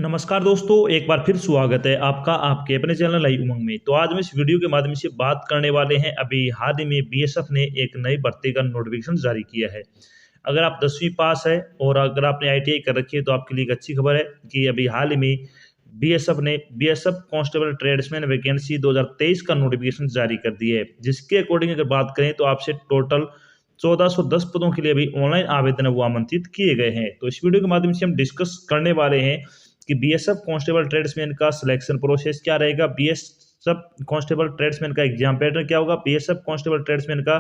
नमस्कार दोस्तों, एक बार फिर स्वागत है आपका आपके अपने चैनल लाइव उमंग में। तो आज हम इस वीडियो के माध्यम से बात करने वाले हैं। अभी हाल ही में बीएसएफ ने एक नई भर्ती का नोटिफिकेशन जारी किया है। अगर आप 10वीं पास है और अगर आपने आईटीआई कर रखी है तो आपके लिए एक अच्छी खबर है कि अभी हाल ही में बीएसएफ ने बीएसएफ कांस्टेबल ट्रेड्समैन वैकेंसी 2023 का नोटिफिकेशन जारी कर दिया है। जिसके अकॉर्डिंग अगर बात करें तो आपसे टोटल 1410 पदों के लिए अभी ऑनलाइन आवेदन वो आमंत्रित किए गए हैं। तो इस वीडियो के माध्यम से हम डिस्कस करने वाले हैं कि बीएसएफ कांस्टेबल ट्रेड्समैन का सिलेक्शन प्रोसेस क्या रहेगा, बीएसएफ कांस्टेबल ट्रेड्समैन का एग्जाम पैटर्न क्या होगा, बीएसएफ कांस्टेबल ट्रेड्समैन का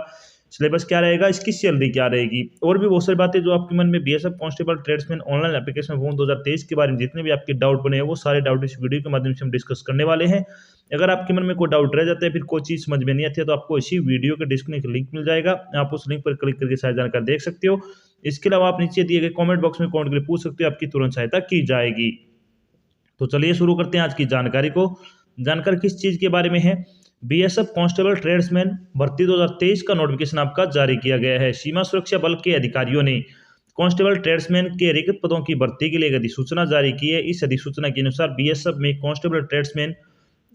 सिलेबस क्या रहेगा, इसकी सैलरी क्या रहेगी और भी बहुत सारी बातें जो आपके मन में BSF constable tradesman online application form 2023 के बारे में जितने भी आपके डाउट बने हैं वो सारे डाउट इस वीडियो के माध्यम से हम डिस्कस करने वाले हैं। अगर आपके मन में कोई डाउट रह जाता है, फिर कोई चीज़ समझ में नहीं आती है, तो आपको इसी वीडियो के डिस्क्रिप्शन लिंक मिल जाएगा, आप उस लिंक पर क्लिक करके सारी जानकारी देख सकते हो। इसके अलावा आप नीचे दिए गए कॉमेंट बॉक्स में कमेंट करके पूछ सकते हो, आपकी तुरंत सहायता की जाएगी। तो चलिए शुरू करते हैं आज की जानकारी को। जानकारी किस चीज़ के बारे में है? बीएसएफ कांस्टेबल ट्रेड्समैन भर्ती 2023 का नोटिफिकेशन आपका जारी किया गया है। सीमा सुरक्षा बल के अधिकारियों ने कांस्टेबल ट्रेड्समैन के रिक्त पदों की भर्ती के लिए एक अधिसूचना जारी की है। इस अधिसूचना के अनुसार बीएसएफ में कांस्टेबल ट्रेड्समैन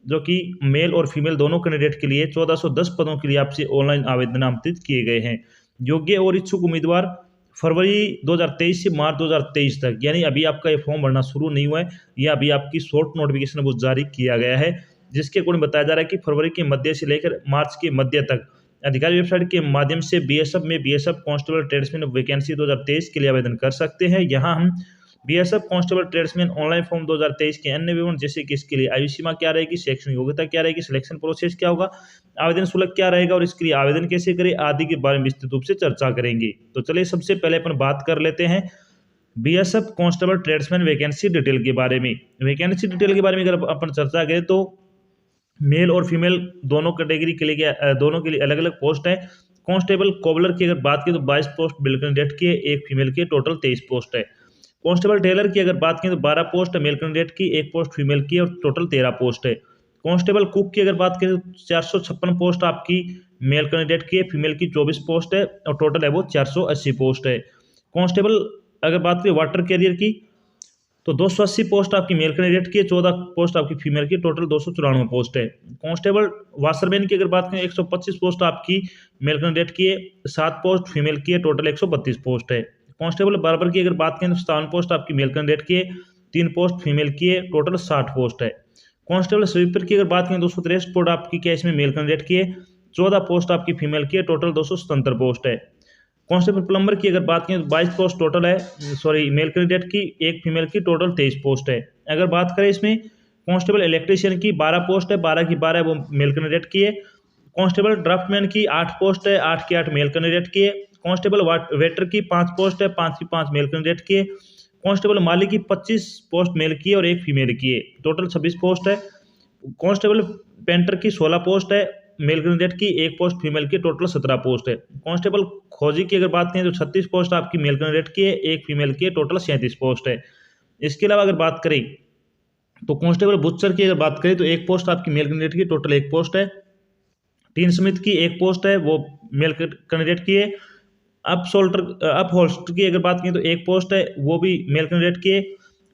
जो कि मेल और फीमेल दोनों कैंडिडेट के लिए 1410 पदों के लिए आपसे ऑनलाइन आवेदन आमंत्रित किए गए हैं। योग्य और इच्छुक उम्मीदवार फरवरी 2023 से मार्च 2023 तक, यानी अभी आपका ये फॉर्म भरना शुरू नहीं हुआ है, यह अभी आपकी शॉर्ट नोटिफिकेशन वो जारी किया गया है। जिसके अकॉर्डिंग बताया जा रहा है कि फरवरी के मध्य से लेकर मार्च के मध्य तक अधिकारी वेबसाइट के माध्यम से बीएसएफ में बीएसएफ कांस्टेबल ट्रेड्समैन वैकेंसी 2023 के लिए आवेदन कर सकते हैं। यहाँ हम BSF constable tradesman online form 2023 के अन्य विवरण जैसे कि इसके लिए आयु सीमा क्या रहेगी, शैक्षणिक योग्यता क्या रहेगी, सिलेक्शन प्रोसेस क्या होगा, आवेदन शुल्क क्या रहेगा और इसके लिए आवेदन कैसे करें आदि के बारे में विस्तृत रूप से चर्चा करेंगे। तो चलिए सबसे पहले अपन बात कर लेते हैं BSF constable tradesman vacancy detail के बारे में। वैकेंसी डिटेल के बारे में अगर अपन चर्चा करें तो मेल और फीमेल दोनों कैटेगरी के लिए दोनों के लिए अलग अलग पोस्ट है। कांस्टेबल कोबलर की अगर बात करें तो 22 पोस्ट मेल कैंडिडेट की है, एक फीमेल की, टोटल 23 पोस्ट है। कांस्टेबल टेलर की अगर बात करें तो 12 पोस्ट मेल कैंडिडेट की, एक पोस्ट फीमेल की और टोटल 13 पोस्ट है। कांस्टेबल कुक की अगर बात करें तो 456 पोस्ट आपकी मेल कैंडिडेट की है, फीमेल की 24 पोस्ट है और टोटल है वो 480 पोस्ट है। कांस्टेबल अगर बात करें वाटर कैरियर की तो 280 पोस्ट आपकी मेल कैंडिडेट की है, 14 पोस्ट आपकी फीमेल की, टोटल 294 पोस्ट है। कांस्टेबल वाशरमैन की अगर बात करें 125 पोस्ट आपकी मेल कैंडिडेट की है, 7 पोस्ट फीमेल की है, टोटल 132 पोस्ट है। कांस्टेबल बार्बर की अगर बात करें तो 57 पोस्ट आपकी मेल कैंडिडेट की है, 3 पोस्ट फीमेल की है, टोटल 60 पोस्ट है। कांस्टेबल स्वीपर की अगर बात करें 263 पोस्ट आपकी क्या इसमें मेल कैंडिडेट की है, 14 पोस्ट आपकी फीमेल की है, टोटल 277 पोस्ट है। कांस्टेबल प्लम्बर की अगर बात करें तो 22 पोस्ट टोटल है, मेल कैंडिडेट की, एक फीमेल की, टोटल 23 पोस्ट है। अगर बात करें इसमें कांस्टेबल इलेक्ट्रीशियन की 12 पोस्ट है, 12 की 12 वो मेल कैंडिडेट की है। कांस्टेबल ड्राफ्टमैन की 8 पोस्ट है, 8 की 8 मेल कैंडिडेट की है। कांस्टेबल वेटर की 5 पोस्ट है, 5 की 5 मेल कैंडिडेट की है। कांस्टेबल माली की 25 पोस्ट मेल की है और एक फीमेल की है, टोटल 26 पोस्ट है। कांस्टेबल पेंटर की 16 पोस्ट है, मेल कैंडिडेट की, एक पोस्ट फीमेल की, टोटल 17 पोस्ट है। कांस्टेबल खोजी की अगर बात करें तो 36 पोस्ट आपकी मेल कैंडिडेट की है, एक फीमेल की, टोटल 37 पोस्ट है। इसके अलावा अगर बात करें तो कांस्टेबल बुचर की अगर बात करें तो एक पोस्ट आपकी मेल कैंडिडेट की, टोटल एक पोस्ट है। टीन स्मिथ की एक पोस्ट है, वो मेल कैंडिडेट की है। अप होल्स्टर की अगर बात करें तो एक पोस्ट है, वो भी मेल कैंडिडेट की है।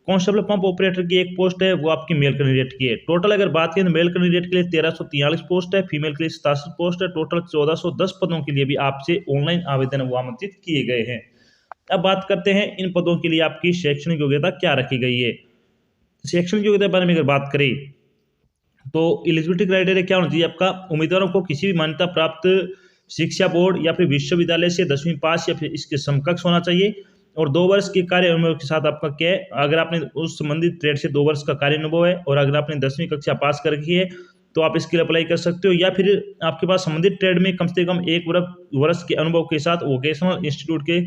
कांस्टेबल पंप ऑपरेटर की एक पोस्ट है, वो आपकी मेल कैंडिडेट की है। टोटल अगर बात करें तो मेल कैंडिडेट के लिए 1343 पोस्ट है, फीमेल के लिए 67 पोस्ट है, टोटल 1410 पदों के लिए भी आपसे ऑनलाइन आवेदन वो आमंत्रित किए गए हैं। अब बात करते हैं इन पदों के लिए आपकी शैक्षणिक योग्यता क्या रखी गई है। शैक्षणिक योग्यता के बारे में अगर बात करें तो एलिजिबिलिटी क्राइटेरिया क्या होना चाहिए आपका? उम्मीदवारों को किसी भी मान्यता प्राप्त शिक्षा बोर्ड या फिर विश्वविद्यालय से 10वीं पास या फिर इसके समकक्ष होना चाहिए और 2 वर्ष के कार्य अनुभव के साथ आपका क्या है, अगर आपने उस संबंधित ट्रेड से 2 वर्ष का कार्य अनुभव है और अगर आपने 10वीं कक्षा पास कर रखी है तो आप इसके लिए अप्लाई कर सकते हो, या फिर आपके पास संबंधित ट्रेड में कम से कम 1 वर्ष के अनुभव के साथ वोकेशनल इंस्टीट्यूट के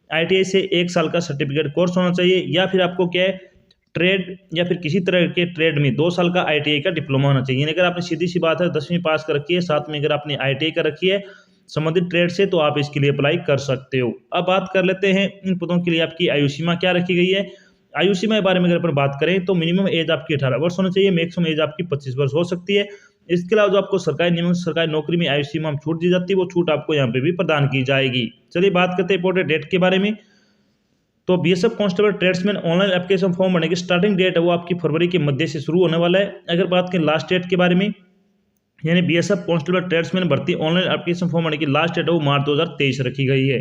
आईटीआई से 1 साल का सर्टिफिकेट कोर्स होना चाहिए, या फिर आपको क्या है ट्रेड या फिर किसी तरह के ट्रेड में 2 साल का आईटीआई का डिप्लोमा होना चाहिए। अगर आपने सीधी सी बात है 10वीं पास कर रखी है, साथ में अगर आपने आईटीआई कर रखी है संबंधित ट्रेड से, तो आप इसके लिए अप्लाई कर सकते हो। अब बात कर लेते हैं इन पदों के लिए आपकी आयु सीमा क्या रखी गई है। आयु सीमा के बारे में अगर अपन बात करें तो मिनिमम एज आपकी 18 वर्ष होना चाहिए, मैक्सिमम एज आपकी 25 वर्ष हो सकती है। इसके अलावा जो आपको सरकारी नियम सरकारी नौकरी में आयु सीमा में छूट दी जाती है, वो छूट आपको यहाँ पे भी प्रदान की जाएगी। चलिए बात करते हैं इंपॉर्टेंट डेट के बारे में। तो BSF constable tradesman online application form भरने की स्टार्टिंग डेट है वो आपकी फरवरी के मध्य से शुरू होने वाला है। अगर बात करें लास्ट डेट के बारे में, यानी बीएसएफ कांस्टेबल ट्रेड्समैन भर्ती ऑनलाइन एप्लीकेशन फॉर्म भरने की लास्ट डेट है वो मार्च 2023 रखी गई है।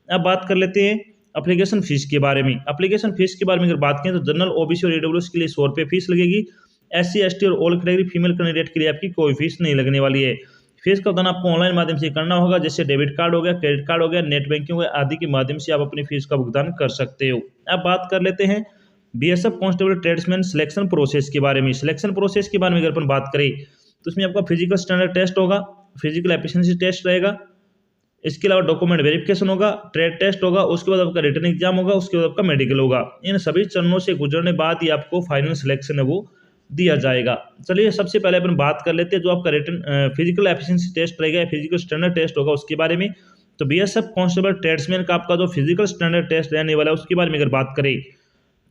अब बात कर लेते हैं एप्लीकेशन फीस के बारे में। एप्लीकेशन फीस के बारे में अगर बात करें तो जनरल, ओबीसी और ईडब्ल्यूएस के लिए 100 रुपये फीस लगेगी। एससी, एसटी और ऑल कैटेगरी फीमेल कैंडिडेट के लिए आपकी कोई फीस नहीं लगने वाली है। फीस का भुगतान आपको ऑनलाइन माध्यम से करना होगा, जैसे डेबिट कार्ड हो गया, क्रेडिट कार्ड हो गया, नेट बैंकिंग हो गया आदि के माध्यम से आप अपनी फीस का भुगतान कर सकते हो। अब बात कर लेते हैं BSF constable tradesman selection process के बारे में। सिलेक्शन प्रोसेस के बारे में अगर अपन बात करें तो उसमें आपका फिजिकल स्टैंडर्ड टेस्ट होगा, फिजिकल एफिशिएंसी टेस्ट रहेगा, इसके अलावा डॉक्यूमेंट वेरिफिकेशन होगा, ट्रेड टेस्ट होगा, उसके बाद आपका रिटन एग्जाम होगा, उसके बाद आपका मेडिकल होगा। इन सभी चरणों से गुजरने बाद ही आपको फाइनल सिलेक्शन है वो दिया जाएगा। चलिए सबसे पहले अपन बात कर लेते हैं जो आपका रिटन फिजिकल एफिशिएंसी टेस्ट रहेगा, फिजिकल स्टैंडर्ड टेस्ट होगा उसके बारे में। तो बीएसएफ कांस्टेबल ट्रेड्समैन का आपका जो फिजिकल स्टैंडर्ड टेस्ट रहने वाला है उसके बारे में अगर बात करें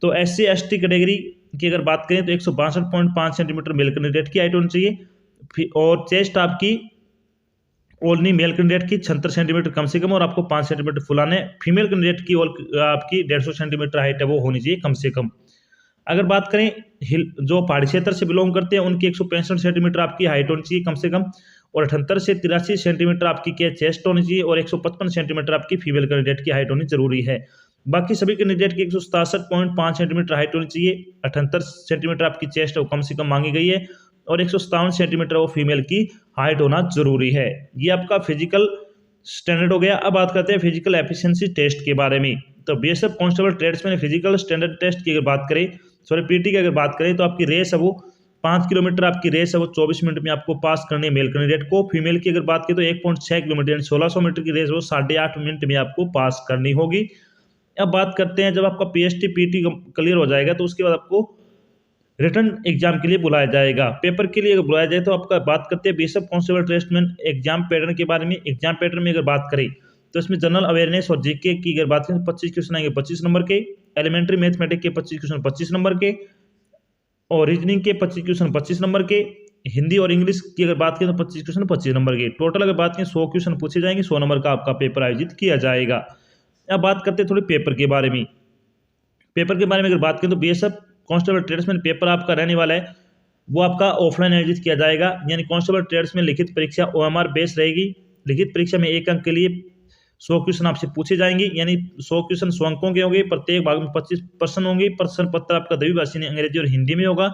तो एससी एसटी कैटेगरी की अगर बात करें तो 162.5 सेंटीमीटर मेल कैंडिडेट की हाइट होनी चाहिए, और चेस्ट आपकी ओनली मेल कैंडिडेट की 76 सेंटीमीटर कम से कम और आपको 5 सेंटीमीटर फुलाने, फीमेल कैंडिडेट की आपकी 150 सेंटीमीटर हाइट है वो होनी चाहिए कम से कम। अगर बात करें जो पहाड़ी क्षेत्र से बिलोंग करते हैं उनकी 165 सेंटीमीटर आपकी हाइट होनी चाहिए कम से कम, और 78 से 83 सेंटीमीटर आपकी क्या चेस्ट होनी चाहिए, और 155 सेंटीमीटर आपकी फीमेल कैंडिडेट की हाइट होनी जरूरी है। बाकी सभी कैंडिडेट की 167.5 सेंटीमीटर हाइट होनी चाहिए, 78 सेंटीमीटर आपकी चेस्ट है वो कम से कम मांगी गई है, और 157 सेंटीमीटर वो फीमेल की हाइट होना जरूरी है। ये आपका फिजिकल स्टैंडर्ड हो गया। अब बात करते हैं फिजिकल एफिशिएंसी टेस्ट के बारे में। तो BSF constable tradesman physical standard test की अगर बात करें, सॉरी पीटी की अगर बात करें तो आपकी रेस है वो 5 किलोमीटर आपकी रेस है वो 24 मिनट में आपको पास करनी है मेल कैंडिडेट को। फीमेल की अगर बात करें तो 1.6 किलोमीटर यानी 1600 मीटर की रेस वो 8.5 मिनट में आपको पास करनी होगी। अब बात करते हैं जब आपका पीएसटी पीटी क्लियर हो जाएगा तो उसके बाद आपको रिटर्न एग्जाम के लिए बुलाया जाएगा। पेपर के लिए अगर बुलाया जाए तो आपका बात करते हैं BSF constable tradesman exam pattern के बारे में। एग्जाम पैटर्न में अगर बात करें तो इसमें जनरल अवेयरनेस और जीके की अगर बात करें 25 क्वेश्चन आएंगे 25 नंबर के, एलिमेंट्री मैथमेटिक्स के 25 क्वेश्चन 25 नंबर के, और रीजनिंग के 25 क्वेश्चन 25 नंबर के, हिंदी और इंग्लिश की अगर बात करें तो 25 क्वेश्चन 25 नंबर के। टोटल अगर बात करें 100 क्वेश्चन पूछे जाएंगे, 100 नंबर का आपका पेपर आयोजित किया जाएगा। अब बात करते हैं थोड़ी पेपर के बारे में। पेपर के बारे में अगर बात करें तो बीएसएफ कांस्टेबल ट्रेड्समैन पेपर आपका रहने वाला है वो आपका ऑफलाइन आयोजित किया जाएगा, यानी कांस्टेबल ट्रेड्समैन लिखित परीक्षा ओएमआर बेस रहेगी। लिखित परीक्षा में 1 अंक के लिए 100 क्वेश्चन आपसे पूछे जाएंगे, यानी 100 क्वेश्चन 100 अंकों के होंगे, प्रत्येक भाग में 25 प्रश्न होंगे। प्रश्न पत्र आपका द्विभाषी अंग्रेजी और हिंदी में होगा।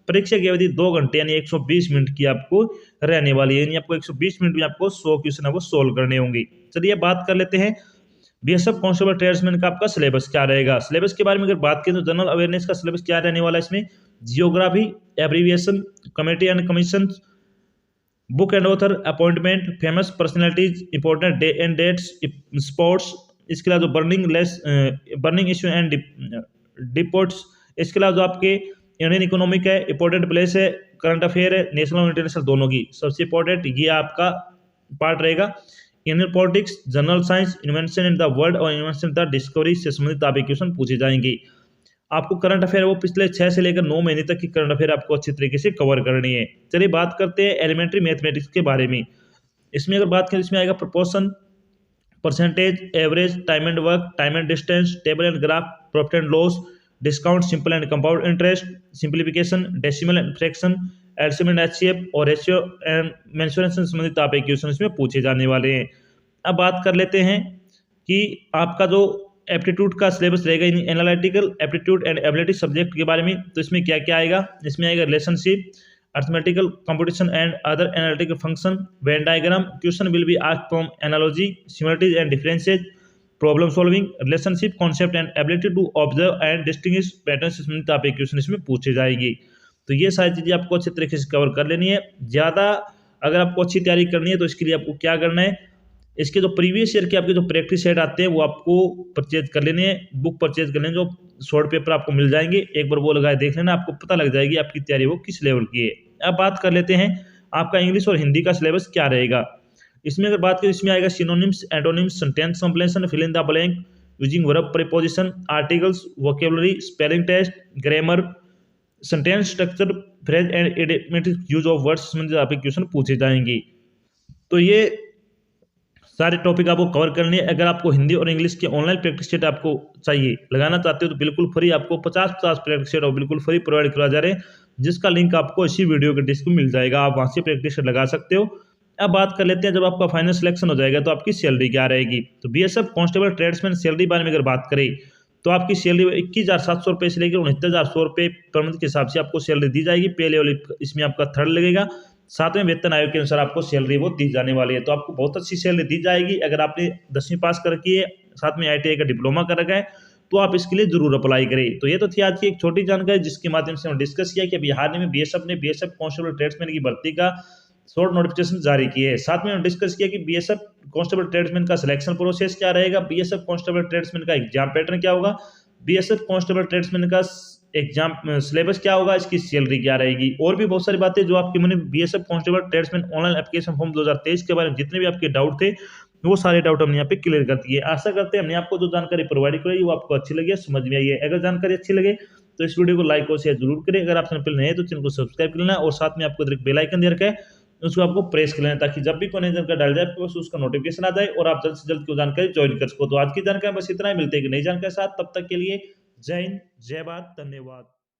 परीक्षा की अवधि 2 घंटे यानी 120 मिनट की आपको रहने वाली है, यानी आपको 120 मिनट में आपको 100 क्वेश्चन आपको सोल्व करने होंगे। चलिए बात कर लेते हैं बीएसएफ कांस्टेबल ट्रेड्समैन का आपका सिलेबस क्या रहेगा। सिलेबस के बारे में अगर बात करें तो जनरल अवेयरनेस का सिलेबस क्या रहने वाला है, इसमें geography, abbreviation, committee and commission, book and author, appointment, famous personalities, important day and dates, sports, इसके अलावा जो बर्निंग इश्यू एंड डिपोर्ट्स, इसके अलावा जो आपके इंडियन इकोनॉमिक है, इंपॉर्टेंट प्लेस है, करंट अफेयर है, नेशनल और इंटरनेशनल दोनों की सबसे इंपॉर्टेंट ये आपका पार्ट रहेगा। Indian politics, general science, invention in the world और इन्वेंशन द डिस्कवरी से संबंधित आपके क्वेश्चन पूछे जाएंगे। आपको करंट अफेयर वो पिछले 6 से लेकर 9 महीने तक की करंट अफेयर आपको अच्छी तरीके से कवर करनी है। चलिए बात करते हैं एलिमेंट्री मैथमेटिक्स के बारे में। इसमें अगर बात करें इसमें आएगा proportion, percentage, average, time and work, time and distance, table and graph, profit and loss, discount, simple and compound interest, simplification, decimal and fraction, LCM and HCF और रेशियो एंड मेंसुरेशन से संबंधित आपके क्वेश्चन इसमें पूछे जाने वाले हैं। अब बात कर लेते हैं कि आपका जो एप्टीट्यूड का सिलेबस रहेगा analytical aptitude and ability subject के बारे में। तो इसमें क्या क्या आएगा, इसमें आएगा relationship, arithmetical competition and other analytical function, Venn diagram, question will be asked from analogy, similarities and differences, problem solving, relationship concept and ability to observe and distinguish pattern से संबंधित आपके क्वेश्चन इसमें पूछे जाएगी। तो ये सारी चीज़ें आपको अच्छे तरीके से कवर कर लेनी है। ज़्यादा अगर आपको अच्छी तैयारी करनी है तो इसके लिए आपको क्या करना है, इसके जो प्रीवियस ईयर के आपके जो प्रैक्टिस सेट आते हैं वो आपको परचेज कर लेने हैं, बुक परचेज कर लेने, जो शॉर्ट पेपर आपको मिल जाएंगे, एक बार वो लगाए देख लेना, आपको पता लग जाएगी आपकी तैयारी वो किस लेवल की है। अब बात कर लेते हैं आपका इंग्लिश और हिंदी का सिलेबस क्या रहेगा। इसमें अगर बात करें इसमें आएगा synonyms, antonyms, sentence completion, fill in the blank, using verb, preposition, articles, vocabulary, spelling test, grammar, sentence structure, phrase and idiomatic use of words संबंधित आपके क्वेश्चन पूछे जाएंगे। तो ये सारे टॉपिक आपको कवर करनी है। अगर आपको हिंदी और इंग्लिश के ऑनलाइन प्रैक्टिस सेट आपको चाहिए, लगाना चाहते हो, तो बिल्कुल फ्री आपको 50 प्रैक्टिस सेट और बिल्कुल फ्री प्रोवाइड करवा जा रहे हैं, जिसका लिंक आपको इसी वीडियो के डिस्क्रिप्शन में मिल जाएगा। आप वहाँ से प्रैक्टिस सेट लगा सकते हो। अब बात कर लेते हैं, जब आपका फाइनल सिलेक्शन हो जाएगा तो आपकी सैलरी क्या रहेगी। तो बीएसएफ कांस्टेबल ट्रेड्समैन सैलरी बारे में अगर बात करें तो आपकी सैलरी 21,700 रुपये से लेकर 69,100 रुपये पर मंथ के हिसाब से आपको सैलरी दी जाएगी। पहले वाली इसमें आपका थर्ड लगेगा। 7वें वेतन आयोग के अनुसार आपको सैलरी वो दी जाने वाली है। तो आपको बहुत अच्छी सैलरी दी जाएगी। अगर आपने 10वीं पास कर रखी है, साथ में ITI का डिप्लोमा कर रखा है, तो आप इसके लिए जरूर अप्लाई करें। तो ये तो थी आज की एक छोटी जानकारी, जिसके माध्यम से हमने डिस्कस किया कि अभी हाल ही में बीएसएफ ने बीएसएफ कांस्टेबल ट्रेड्समैन की भर्ती का शॉर्ट नोटिफिकेशन जारी किए है। साथ में हमने डिस्कस किया कि बीएसएफ कांस्टेबल ट्रेड्समैन का सिलेक्शन प्रोसेस क्या रहेगा, बीएसएफ कांस्टेबल ट्रेड्समैन का एग्जाम पैटर्न क्या होगा, बीएसएफ कांस्टेबल ट्रेड्समैन का एग्जाम सिलेबस क्या होगा, इसकी सैलरी क्या रहेगी, और भी बहुत सारी बातें जो आपके मन में BSF constable tradesman online application form 2023 के बारे में जितने भी आपके डाउट थे, वो सारे डाउट हमने यहाँ पे क्लियर कर दिए। आशा करते हैं हमने आपको जो जानकारी प्रोवाइड कराई वो आपको अच्छी लगी, समझ में आई है। अगर जानकारी अच्छी लगे तो इस वीडियो को लाइक और शेयर जरूर करें। अगर आप चैनल पर नए हैं तो चैनल को सब्सक्राइब कर लेना, और साथ में आपको इधर बेल आइकन दे रखा है, उसको आपको प्रेस कर लेना, ताकि जब भी कोई नई जानकारी डाल जाए आपके पास उसका नोटिफिकेशन आ जाए और आप जल्द से जल्द कोई जानकारी ज्वाइन कर सको। तो आज की जानकारी बस इतना ही, मिलते हैं कि नई जानकारी के साथ। तब तक के लिए जय हिंद, जय भारत, धन्यवाद।